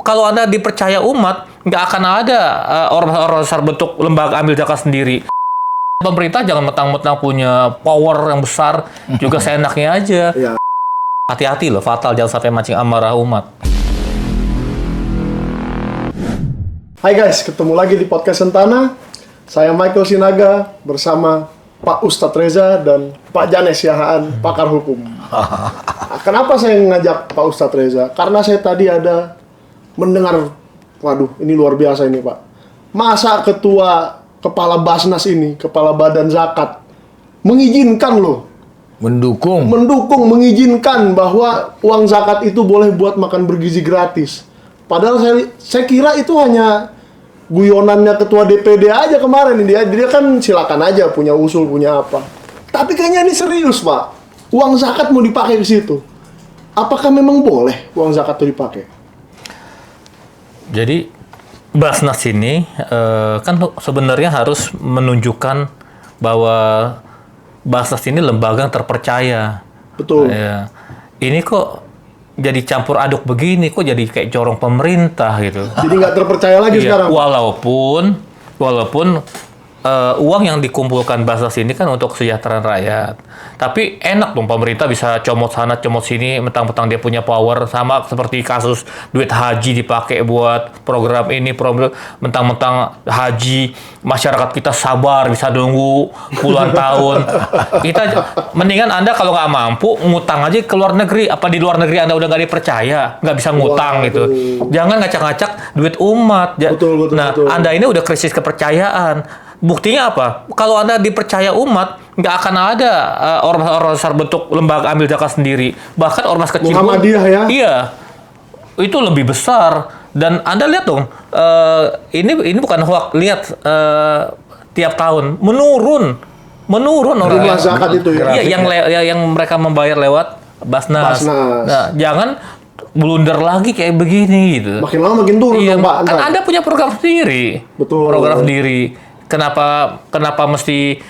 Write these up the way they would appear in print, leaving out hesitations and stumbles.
Kalau Anda dipercaya umat, nggak akan ada ormas-ormas besar bentuk lembaga ambil zakat sendiri. Pemerintah jangan mentang-mentang punya power yang besar, juga seenaknya aja. Ya. Hati-hati loh, fatal, jangan sampai mancing amarah umat. Hai guys, ketemu lagi di Podcast Sentana. Saya Michael Sinaga bersama Pak Ustadz Reza dan Pak Janes Yahaan, pakar hukum. Kenapa saya ngajak Pak Ustadz Reza? Karena saya tadi ada mendengar, waduh ini luar biasa ini Pak. Masa kepala Basnas ini, kepala Badan Zakat, mengizinkan loh. Mengizinkan bahwa uang zakat itu boleh buat makan bergizi gratis. Padahal saya kira itu hanya guyonannya ketua DPD aja kemarin. Dia kan silakan aja punya usul, punya apa. Tapi kayaknya ini serius, Pak. Uang zakat mau dipakai ke situ. Apakah memang boleh uang zakat itu dipakai? Jadi Basnas ini kan sebenarnya harus menunjukkan bahwa Basnas ini lembaga yang terpercaya. Betul. Ya. Ini kok jadi campur aduk begini, kok jadi kayak corong pemerintah gitu. Jadi nggak terpercaya lagi sekarang. Walaupun uang yang dikumpulkan Basnas ini kan untuk kesejahteraan rakyat. Tapi enak dong pemerintah bisa comot sana, comot sini, mentang-mentang dia punya power. Sama seperti kasus duit haji dipakai buat program ini, mentang-mentang haji, masyarakat kita sabar, bisa nunggu puluhan tahun. Kita mendingan Anda kalau nggak mampu, ngutang aja ke luar negeri. Apa di luar negeri Anda udah nggak dipercaya, nggak bisa ngutang gitu. Jangan ngacak-ngacak duit umat. Betul. Anda ini udah krisis kepercayaan. Buktinya apa? Kalau Anda dipercaya umat, nggak akan ada ormas-ormas besar bentuk lembaga ambil zakat sendiri. Bahkan ormas kecil Muhammadiyah ya? Iya, itu lebih besar. Dan Anda lihat dong, ini bukan hoax. Lihat tiap tahun menurun jumlah zakat itu ya? Iya, yang mereka membayar lewat Basnas. Nah, jangan blunder lagi kayak begini gitu. Makin lama makin turun dong, Pak. Kan Anda punya program sendiri. Betul. Program sendiri. Kenapa mesti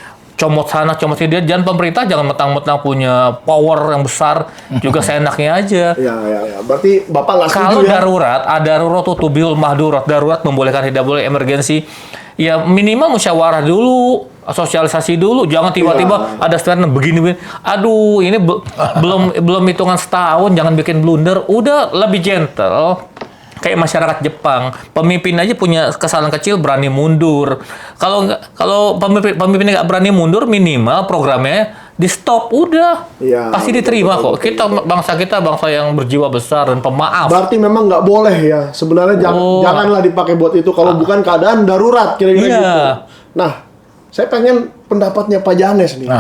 comot sana, comot sini? Jangan pemerintah jangan mentang-mentang punya power yang besar, juga seenaknya aja. Ya. Berarti Bapak nggak setuju Kalau ya? darurat tuh bil mahdurat, darurat membolehkan, tidak boleh emergensi. Ya minimal musyawarah dulu, sosialisasi dulu, jangan tiba-tiba ada stand begini. Aduh, ini belum hitungan setahun, jangan bikin blunder. Udah lebih gentle. Kayak masyarakat Jepang, pemimpin aja punya kesalahan kecil berani mundur. Kalau pemimpinnya nggak berani mundur, minimal programnya di stop, udah pasti diterima kok. Bangsa kita bangsa yang berjiwa besar dan pemaaf. Berarti memang nggak boleh ya sebenarnya, janganlah dipakai buat itu kalau bukan keadaan darurat kira-kira gitu. Nah, saya pengen pendapatnya Pak Janes nih.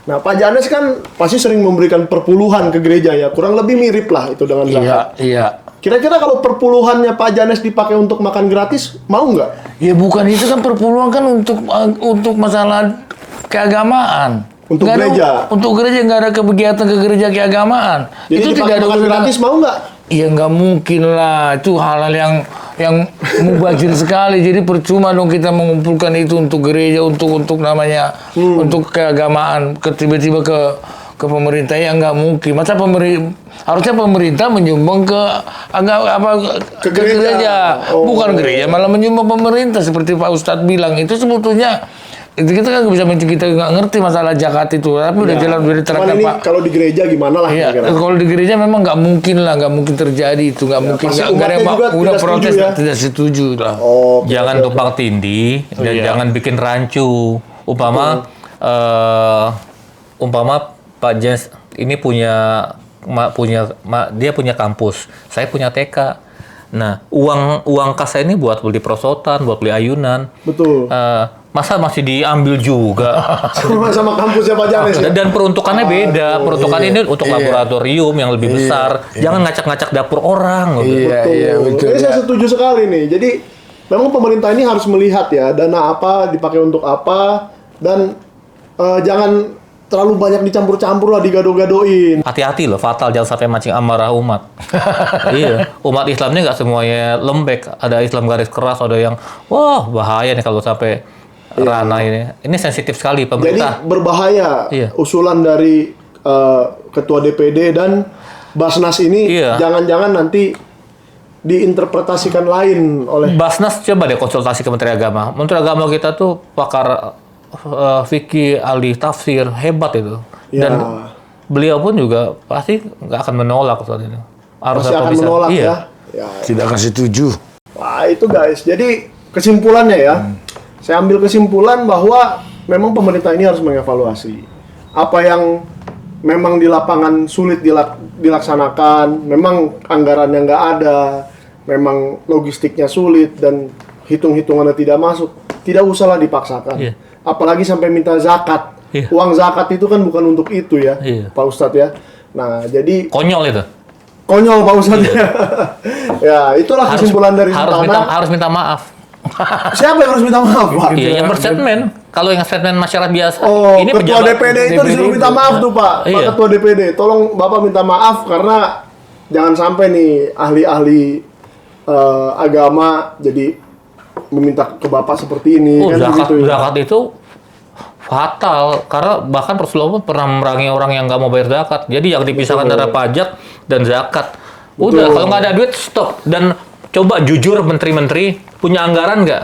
Nah, Pak Janes kan pasti sering memberikan perpuluhan ke gereja ya, kurang lebih mirip lah itu dengan zakat. Iya. Kira-kira kalau perpuluhannya Pak Janes dipakai untuk makan gratis, mau nggak? Ya bukan, itu kan perpuluhan kan untuk masalah keagamaan. Untuk gereja? Untuk gereja, nggak ada kegiatan ke gereja keagamaan. Jadi itu tidak ada makan gratis, mau nggak? Iya nggak mungkin lah, itu hal-hal yang mubazir sekali. Jadi percuma dong kita mengumpulkan itu untuk gereja, untuk namanya untuk keagamaan, tiba-tiba ke pemerintah, ya nggak mungkin. Masa harusnya pemerintah menyumbang ke gereja, bukan gereja malah menyumbang pemerintah seperti Pak Ustadz bilang. Itu sebetulnya kita kan kita nggak ngerti masalah zakat itu, tapi udah jelas udah diterangkan Pak. Kalau di gereja gimana lah? Iya, kalau di gereja memang nggak mungkin terjadi itu, nggak mungkin. Nggak ada yang udah protes tidak setuju lah. Jangan tumpang tindih dan jangan bikin rancu. Umpama Pak Janes ini dia punya kampus, saya punya TK. Nah, uang kas ini buat beli perosotan, buat beli ayunan. Betul. Masa masih diambil juga? sama kampusnya Pak Janes ya? Dan peruntukannya beda. Peruntukannya ini untuk laboratorium yang lebih besar. Jangan ngacak-ngacak dapur orang. Betul. Ini saya setuju sekali nih. Jadi memang pemerintah ini harus melihat ya, dana apa dipakai untuk apa, dan jangan terlalu banyak dicampur-campur lah, digado-gadoin. Hati-hati loh, fatal, jangan sampai mancing amarah umat. Iya, umat Islamnya nggak semuanya lembek. Ada Islam garis keras, ada yang wah bahaya nih kalau sampai ranah ini. Ini sensitif sekali pemerintah. Jadi berbahaya usulan dari ketua DPD dan Basnas ini, jangan-jangan nanti diinterpretasikan lain oleh Basnas coba deh konsultasi ke Menteri Agama. Menteri Agama kita tuh pakar fikih, ahli tafsir, hebat itu. Ya. Dan beliau pun juga pasti nggak akan menolak soal ini. Harus masih apa akan bisa. menolak Iya. ya. Tidak akan setuju. Wah, itu guys. Jadi kesimpulannya ya. Saya ambil kesimpulan bahwa memang pemerintah ini harus mengevaluasi apa yang memang di lapangan sulit dilaksanakan, memang anggarannya nggak ada, memang logistiknya sulit dan hitung-hitungannya tidak masuk, tidak usahlah dipaksakan. Iya. Apalagi sampai minta zakat. Iya. Uang zakat itu kan bukan untuk itu ya, Iya. Pak Ustadz ya. Nah, jadi Konyol itu. konyol Pak Ustadz ya. Ya, itulah kesimpulan dari Sentana. harus minta maaf. Siapa yang harus minta maaf, Pak? Iya, yang berstatement. Kalau yang statement masyarakat biasa, Oh, ini ketua pejabat DPD itu disuruh minta maaf tuh, Pak. Pak Iya. Ketua DPD, tolong Bapak minta maaf karena jangan sampai nih ahli-ahli agama jadi meminta ke Bapak seperti ini. Oh, kan zakat, begitu ya. zakat itu fatal karena bahkan Rasulullah pun pernah memerangi orang yang nggak mau bayar zakat. Jadi yang dipisahkan antara pajak dan zakat. Udah, Betul. kalau nggak ada duit stop dan coba jujur menteri-menteri punya anggaran nggak?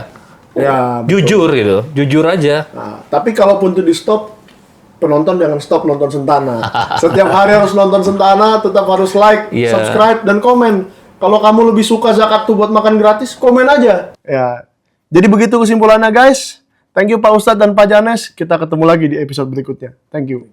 Ya, betul. Jujur gitu, jujur aja. Nah, tapi kalaupun itu di stop, penonton jangan stop nonton Sentana. Setiap hari harus nonton Sentana, tetap harus like, Iya. subscribe, dan komen. Kalau kamu lebih suka zakat tuh buat makan gratis, komen aja. Ya. Jadi begitu kesimpulannya guys. Thank you Pak Ustadz dan Pak Janes. Kita ketemu lagi di episode berikutnya. Thank you.